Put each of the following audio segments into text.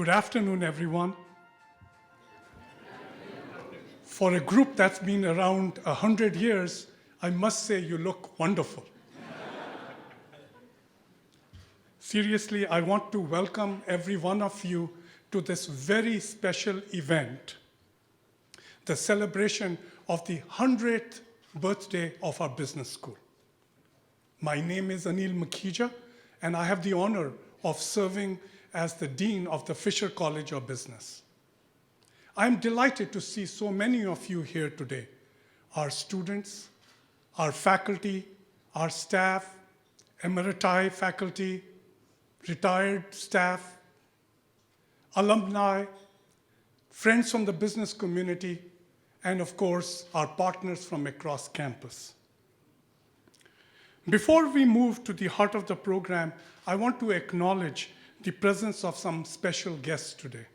Good afternoon, everyone. For a group that's been around 100 years, I must say you look wonderful. Seriously, I want to welcome every one of you to this very special event, the celebration of the 100th birthday of our business school. My name is Anil Makhija, and I have the honor of serving as the Dean of the Fisher College of Business. I'm delighted to see so many of you here today, our students, our faculty, our staff, emeriti faculty, retired staff, alumni, friends from the business community, and of course, our partners from across campus. Before we move to the heart of the program, I want to acknowledge the presence of some special guests today.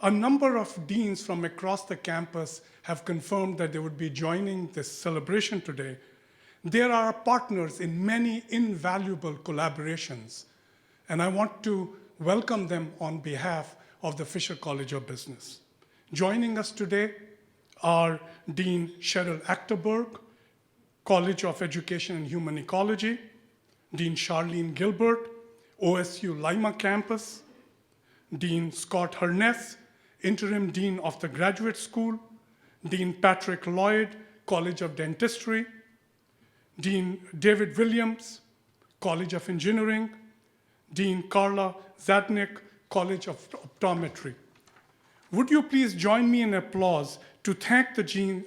A number of deans from across the campus have confirmed that they would be joining this celebration today. They are our partners in many invaluable collaborations, and I want to welcome them on behalf of the Fisher College of Business. Joining us today are Dean Cheryl Achterberg, College of Education and Human Ecology, Dean Charlene Gilbert, OSU Lima Campus, Dean Scott Harness, Interim Dean of the Graduate School, Dean Patrick Lloyd, College of Dentistry, Dean David Williams, College of Engineering, Dean Carla Zadnik, College of Optometry. Would you please join me in applause to thank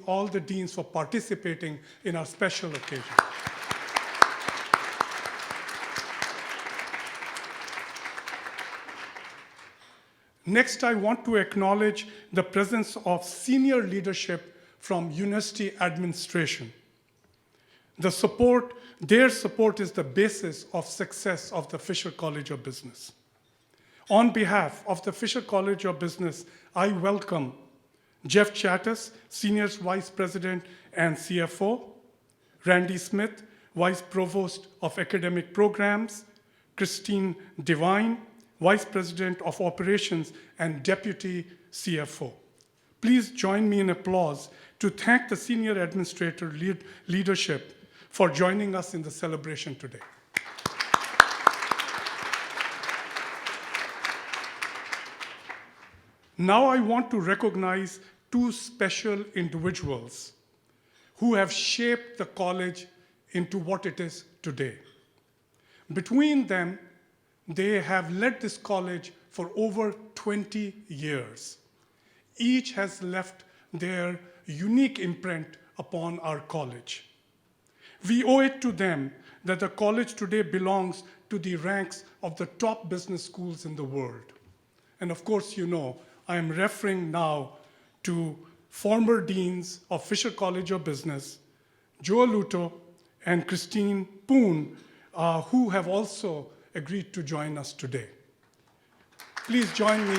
all the deans for participating in our special occasion. Next, I want to acknowledge the presence of senior leadership from university administration. Their support is the basis of success of the Fisher College of Business. On behalf of the Fisher College of Business, I welcome Jeff Chattis, Senior Vice President and CFO, Randy Smith, Vice Provost of Academic Programs, Christine Devine, Vice President of Operations and Deputy CFO. Please join me in applause to thank the senior administrator leadership for joining us in the celebration today. Now I want to recognize two special individuals who have shaped the college into what it is today. Between them, they have led this college for over 20 years. Each has left their unique imprint upon our college. We owe it to them that the college today belongs to the ranks of the top business schools in the world. And of course, you know, I am referring now to former deans of Fisher College of Business, Joe Luto and Christine Poon, who have also agreed to join us today. Please join me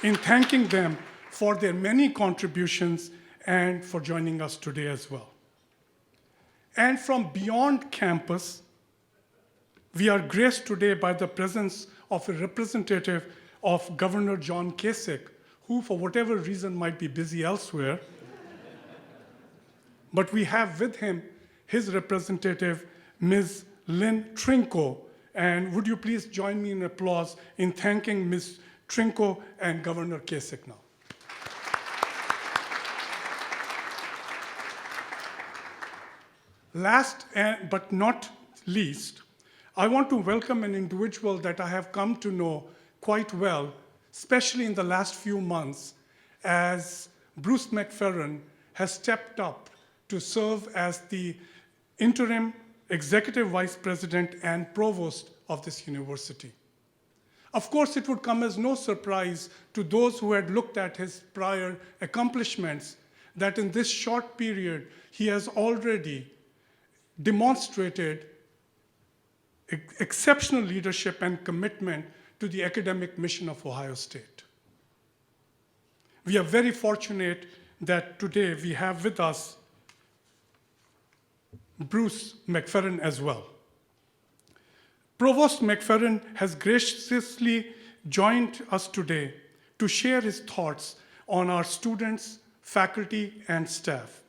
in thanking them for their many contributions and for joining us today as well. And from beyond campus, we are graced today by the presence of a representative of Governor John Kasich, who for whatever reason might be busy elsewhere. But we have with him his representative, Ms. Lynn Trinko. And would you please join me in applause in thanking Ms. Trinko and Governor Kasich now. Last but not least, I want to welcome an individual that I have come to know quite well, especially in the last few months, as Bruce McFerrin has stepped up to serve as the interim executive vice president and provost of this university. Of course, it would come as no surprise to those who had looked at his prior accomplishments that in this short period, he has already demonstrated exceptional leadership and commitment to the academic mission of Ohio State. We are very fortunate that today we have with us Bruce McFerrin as well. Provost McFerrin has graciously joined us today to share his thoughts on our students, faculty, and staff.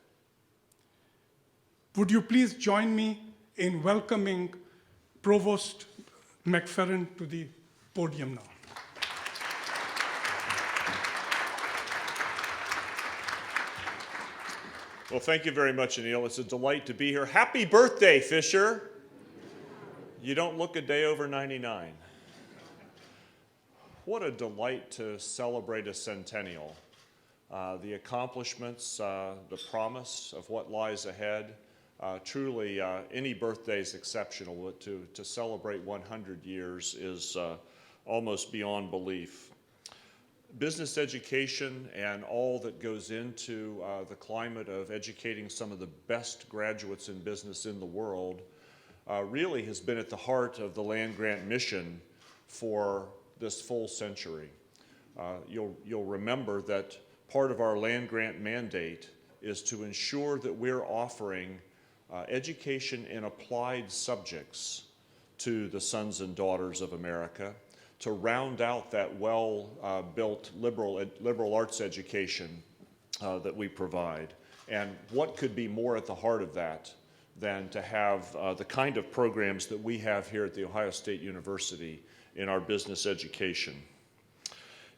Would you please join me in welcoming Provost McFerrin to the podium now? Well, thank you very much, Anil. It's a delight to be here. Happy birthday, Fisher. You don't look a day over 99. What a delight to celebrate a centennial. The accomplishments, the promise of what lies ahead. Truly, any birthday is exceptional, but to celebrate 100 years is almost beyond belief. Business education and all that goes into the climate of educating some of the best graduates in business in the world really has been at the heart of the land-grant mission for this full century. You'll remember that part of our land-grant mandate is to ensure that we're offering education in applied subjects to the sons and daughters of America, to round out that well-built liberal arts education that we provide. And what could be more at the heart of that than to have the kind of programs that we have here at The Ohio State University in our business education.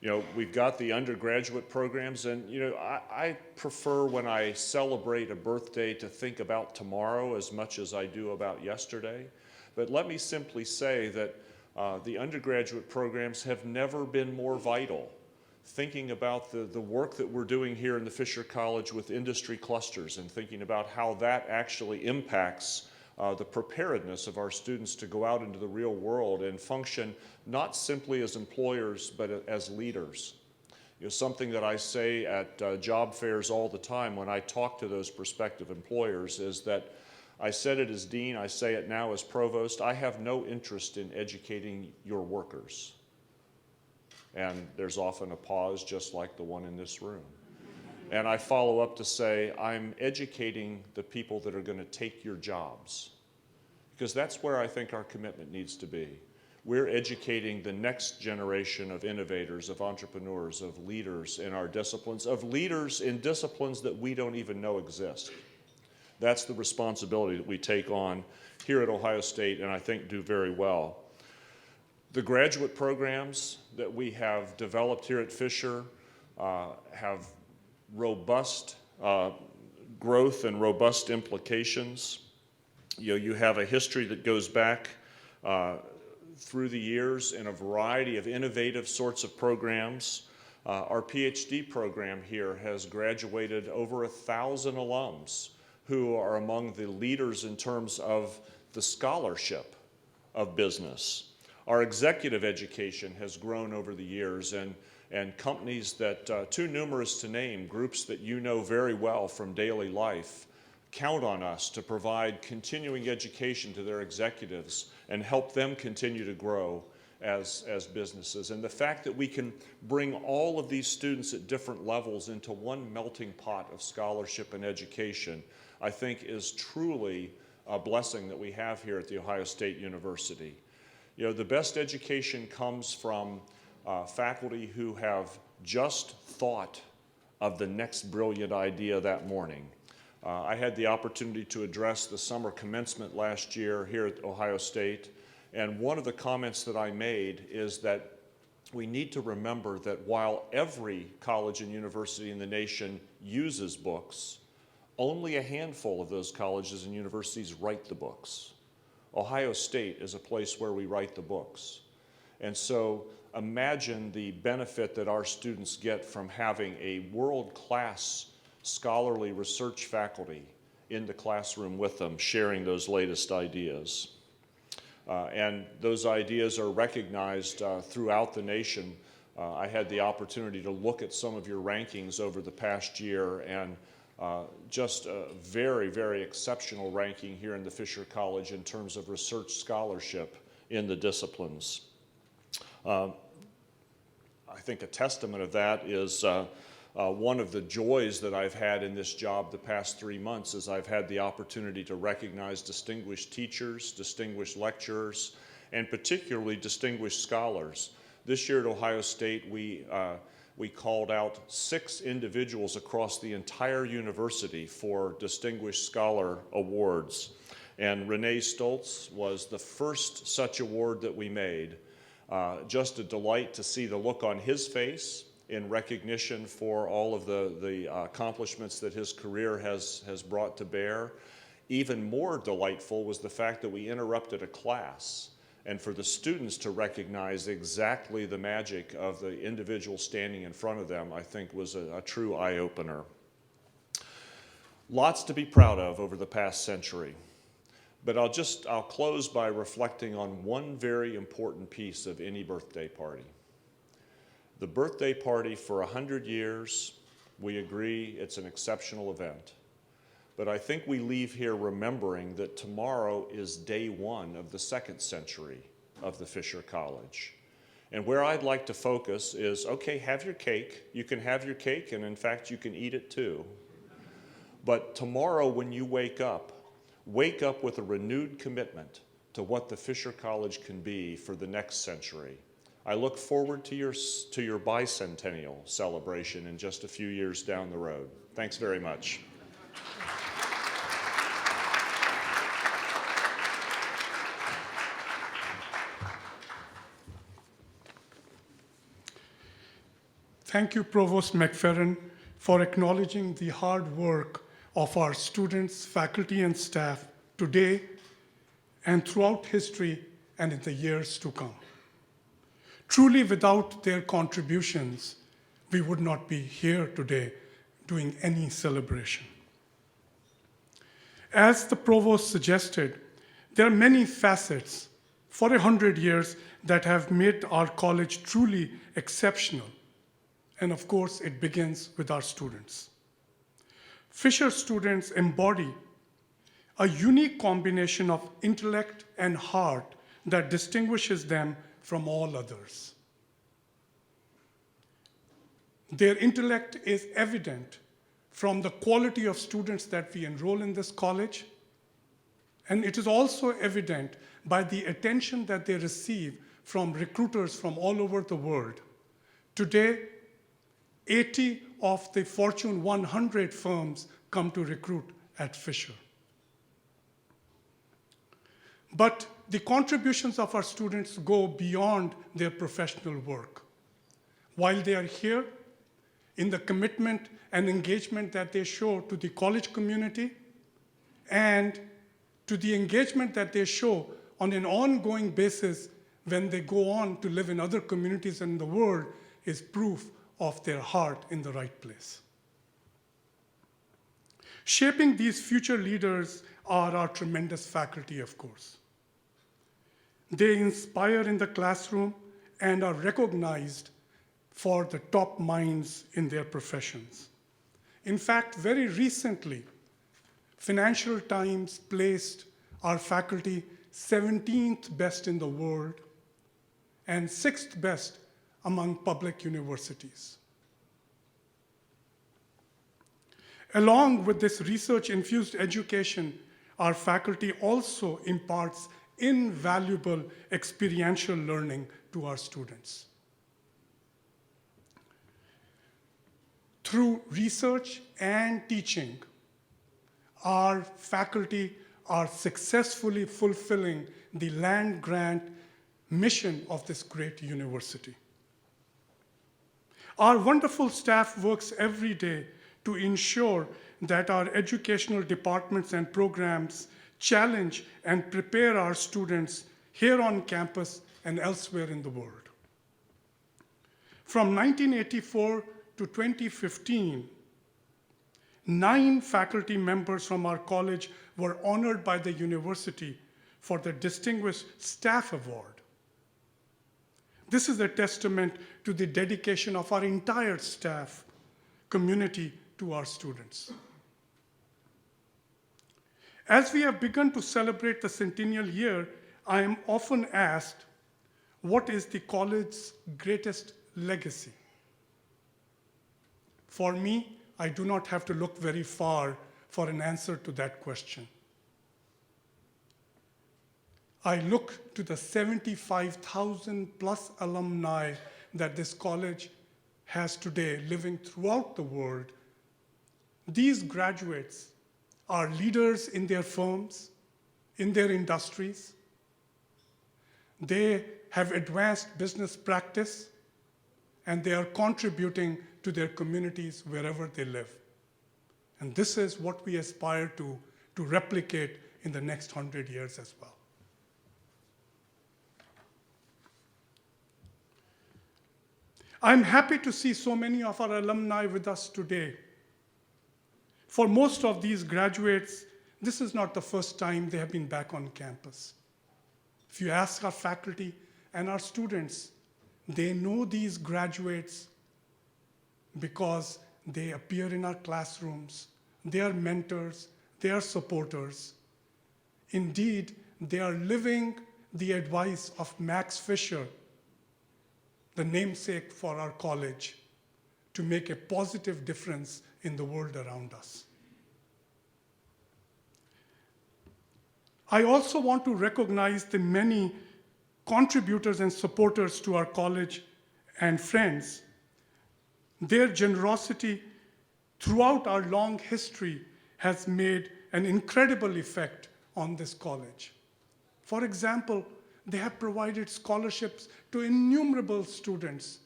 You know, we've got the undergraduate programs, and you know, I prefer when I celebrate a birthday to think about tomorrow as much as I do about yesterday. But let me simply say that the undergraduate programs have never been more vital. Thinking about the work that we're doing here in the Fisher College with industry clusters and thinking about how that actually impacts the preparedness of our students to go out into the real world and function not simply as employers but as leaders. You know, something that I say at job fairs all the time when I talk to those prospective employers is that I said it as dean, I say it now as provost, I have no interest in educating your workers. And there's often a pause just like the one in this room. And I follow up to say, I'm educating the people that are going to take your jobs. Because that's where I think our commitment needs to be. We're educating the next generation of innovators, of entrepreneurs, of leaders in our disciplines, of leaders in disciplines that we don't even know exist. That's the responsibility that we take on here at Ohio State and I think do very well. The graduate programs that we have developed here at Fisher have robust growth and robust implications. You know, you have a history that goes back through the years in a variety of innovative sorts of programs. Our PhD program here has graduated over 1,000 alums who are among the leaders in terms of the scholarship of business. Our executive education has grown over the years, and companies that, too numerous to name, groups that you know very well from daily life, count on us to provide continuing education to their executives and help them continue to grow as businesses. And the fact that we can bring all of these students at different levels into one melting pot of scholarship and education, I think is truly a blessing that we have here at The Ohio State University. You know, the best education comes from faculty who have just thought of the next brilliant idea that morning. I had the opportunity to address the summer commencement last year here at Ohio State, and one of the comments that I made is that we need to remember that while every college and university in the nation uses books, only a handful of those colleges and universities write the books. Ohio State is a place where we write the books. And so imagine the benefit that our students get from having a world-class scholarly research faculty in the classroom with them, sharing those latest ideas. And those ideas are recognized throughout the nation. I had the opportunity to look at some of your rankings over the past year, and just a very, very exceptional ranking here in the Fisher College in terms of research scholarship in the disciplines. I think a testament of that is one of the joys that I've had in this job the past 3 months is I've had the opportunity to recognize distinguished teachers, distinguished lecturers, and particularly distinguished scholars. This year at Ohio State, we called out 6 individuals across the entire university for Distinguished Scholar Awards. And Renee Stoltz was the first such award that we made. Just a delight to see the look on his face in recognition for all of the accomplishments that his career has brought to bear. Even more delightful was the fact that we interrupted a class, and for the students to recognize exactly the magic of the individual standing in front of them, I think was a true eye-opener. Lots to be proud of over the past century. But I'll close by reflecting on one very important piece of any birthday party. The birthday party for 100 years, we agree it's an exceptional event. But I think we leave here remembering that tomorrow is day 1 of the 2nd century of the Fisher College. And where I'd like to focus is, okay, have your cake. You can have your cake, and in fact, you can eat it too. But tomorrow when you wake up with a renewed commitment to what the Fisher College can be for the next century. I look forward to your bicentennial celebration in just a few years down the road. Thanks very much. Thank you, Provost McFerrin, for acknowledging the hard work of our students, faculty, and staff today and throughout history and in the years to come. Truly, without their contributions, we would not be here today doing any celebration. As the Provost suggested, there are many facets for 100 years that have made our college truly exceptional. And of course, it begins with our students. Fisher students embody a unique combination of intellect and heart that distinguishes them from all others. Their intellect is evident from the quality of students that we enroll in this college, and it is also evident by the attention that they receive from recruiters from all over the world. Today, 80 of the Fortune 100 firms come to recruit at Fisher. But the contributions of our students go beyond their professional work. While they are here, in the commitment and engagement that they show to the college community and to the engagement that they show on an ongoing basis when they go on to live in other communities in the world is proof of their heart in the right place. Shaping these future leaders are our tremendous faculty, of course. They inspire in the classroom and are recognized for the top minds in their professions. In fact, very recently, Financial Times placed our faculty 17th best in the world and 6th best among public universities. Along with this research-infused education, our faculty also imparts invaluable experiential learning to our students. Through research and teaching, our faculty are successfully fulfilling the land-grant mission of this great university. Our wonderful staff works every day to ensure that our educational departments and programs challenge and prepare our students here on campus and elsewhere in the world. From 1984 to 2015, 9 faculty members from our college were honored by the university for the Distinguished Staff Award. This is a testament to the dedication of our entire staff community to our students. As we have begun to celebrate the centennial year, I am often asked, what is the college's greatest legacy? For me, I do not have to look very far for an answer to that question. I look to the 75,000 plus alumni that this college has today living throughout the world. These graduates are leaders in their firms, in their industries. They have advanced business practice, and they are contributing to their communities wherever they live. And this is what we aspire to replicate in the next 100 years as well. I'm happy to see so many of our alumni with us today. For most of these graduates, this is not the first time they have been back on campus. If you ask our faculty and our students, they know these graduates because they appear in our classrooms. They are mentors, they are supporters. Indeed, they are living the advice of Max Fisher, the namesake for our college, to make a positive difference in the world around us. I also want to recognize the many contributors and supporters to our college and friends. Their generosity throughout our long history has made an incredible effect on this college. For example, they have provided scholarships to innumerable students,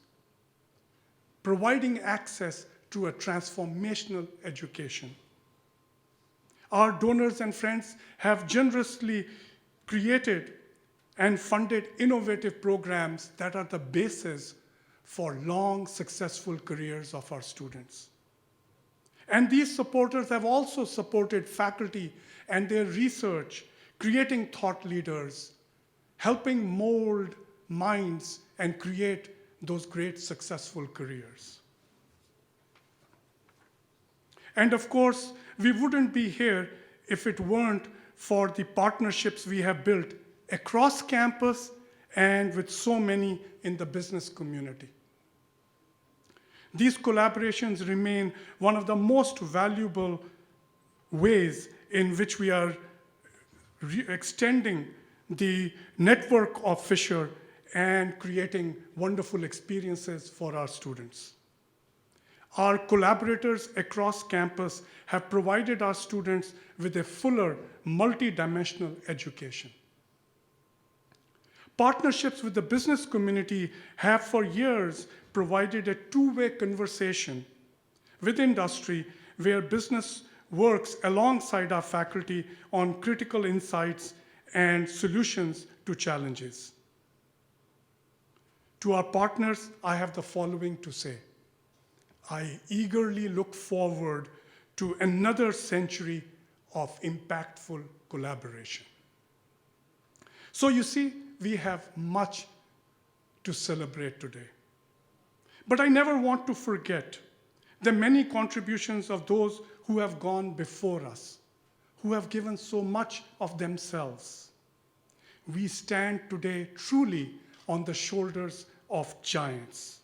providing access to a transformational education. Our donors and friends have generously created and funded innovative programs that are the basis for long, successful careers of our students. And these supporters have also supported faculty and their research, creating thought leaders, helping mold minds and create those great successful careers. And of course, we wouldn't be here if it weren't for the partnerships we have built across campus and with so many in the business community. These collaborations remain one of the most valuable ways in which we are extending the network of Fisher and creating wonderful experiences for our students. Our collaborators across campus have provided our students with a fuller, multidimensional education. Partnerships with the business community have for years provided a two-way conversation with industry where business works alongside our faculty on critical insights and solutions to challenges. To our partners, I have the following to say. I eagerly look forward to another century of impactful collaboration. So you see, we have much to celebrate today. But I never want to forget the many contributions of those who have gone before us, who have given so much of themselves. We stand today truly on the shoulders of giants.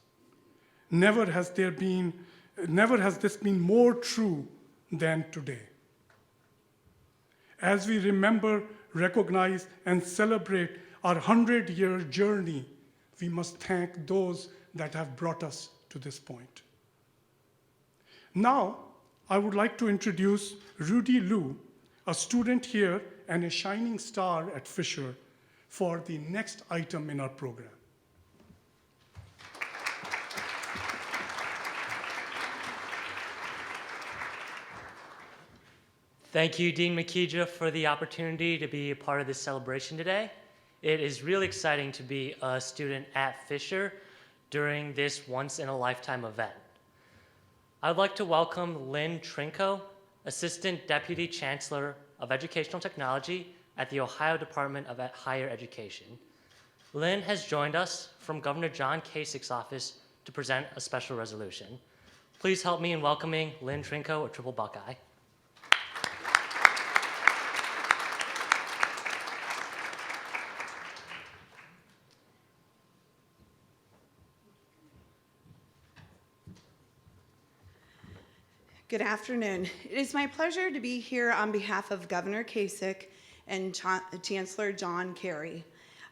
Never has this been more true than today. As we remember, recognize, and celebrate our 100-year journey, we must thank those that have brought us to this point. Now, I would like to introduce Rudy Liu, a student here and a shining star at Fisher, for the next item in our program. Thank you, Dean Makija, for the opportunity to be a part of this celebration today. It is really exciting to be a student at Fisher during this once-in-a-lifetime event. I'd like to welcome Lynn Trinko, Assistant Deputy Chancellor of Educational Technology at the Ohio Department of Higher Education. Lynn has joined us from Governor John Kasich's office to present a special resolution. Please help me in welcoming Lynn Trinko, a triple Buckeye. Good afternoon. It is my pleasure to be here on behalf of Governor Kasich and Chancellor John Kerry.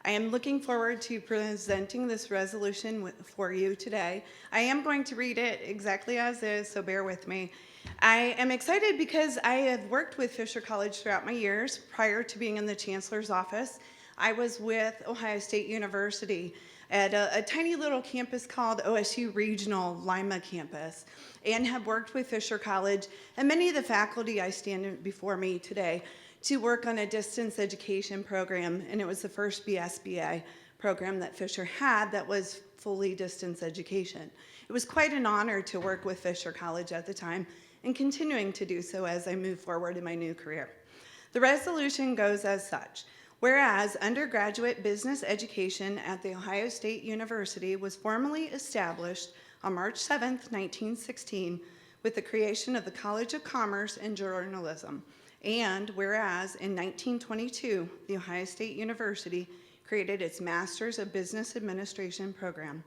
I am looking forward to presenting this resolution for you today. I am going to read it exactly as is, so bear with me. I am excited because I have worked with Fisher College throughout my years. Prior to being in the Chancellor's office, I was with Ohio State University at a tiny little campus called OSU Regional Lima Campus, and have worked with Fisher College and many of the faculty I stand before me today to work on a distance education program, and it was the first BSBA program that Fisher had that was fully distance education. It was quite an honor to work with Fisher College at the time, and continuing to do so as I move forward in my new career. The resolution goes as such. Whereas undergraduate business education at The Ohio State University was formally established on March 7th, 1916, with the creation of the College of Commerce and Journalism. And whereas in 1922, The Ohio State University created its Masters of Business Administration program,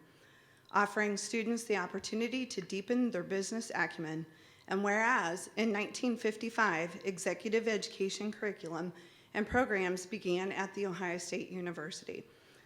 offering students the opportunity to deepen their business acumen. And whereas in 1955, executive education curriculum and programs began at The Ohio State University,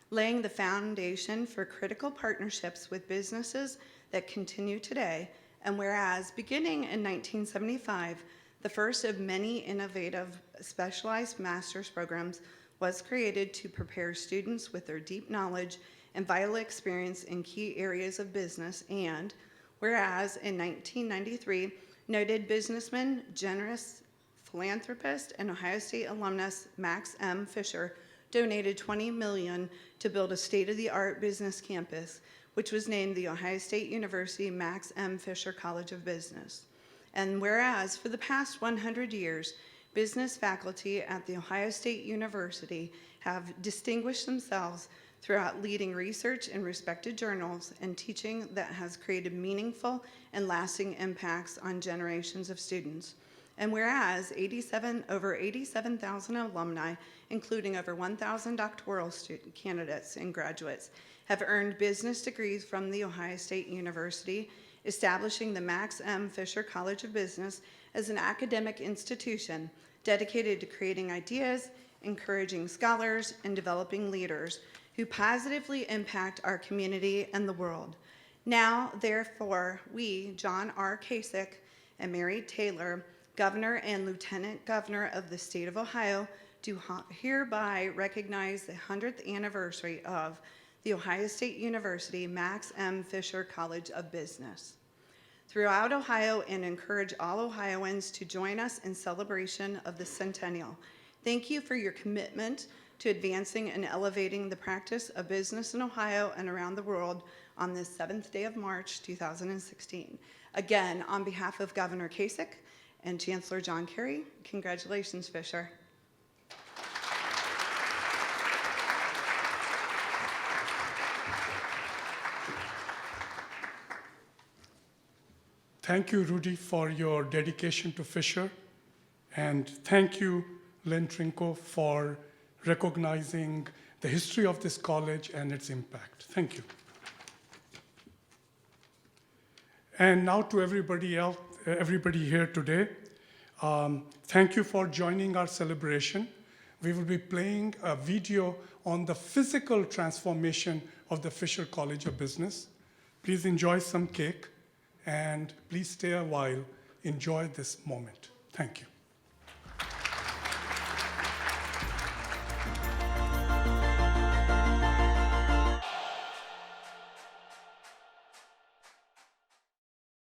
laying the foundation for critical partnerships with businesses that continue today. And whereas beginning in 1975, the first of many innovative specialized master's programs was created to prepare students with their deep knowledge and vital experience in key areas of business. And whereas in 1993, noted businessman, generous philanthropist, and Ohio State alumnus Max M. Fisher donated $20 million to build a state-of-the-art business campus, which was named the Ohio State University Max M. Fisher College of Business. And whereas for the past 100 years, business faculty at The Ohio State University have distinguished themselves throughout leading research in respected journals and teaching that has created meaningful and lasting impacts on generations of students. And whereas over 87,000 alumni, including over 1,000 doctoral student candidates and graduates, have earned business degrees from The Ohio State University, establishing the Max M. Fisher College of Business as an academic institution dedicated to creating ideas, encouraging scholars, and developing leaders who positively impact our community and the world. Now, therefore, we, John R. Kasich and Mary Taylor, Governor and Lieutenant Governor of the State of Ohio, do hereby recognize the 100th anniversary of the Ohio State University Max M. Fisher College of Business throughout Ohio, and encourage all Ohioans to join us in celebration of the centennial. Thank you for your commitment to advancing and elevating the practice of business in Ohio and around the world on this 7th day of March, 2016. Again, on behalf of Governor Kasich and Chancellor John Kerry, congratulations, Fisher. Thank you, Rudy, for your dedication to Fisher. And thank you, Lynn Trinko, for recognizing the history of this college and its impact. Thank you. And now to everybody else, everybody here today, thank you for joining our celebration. We will be playing a video on the physical transformation of the Fisher College of Business. Please enjoy some cake, and please stay a while. Enjoy this moment. Thank you.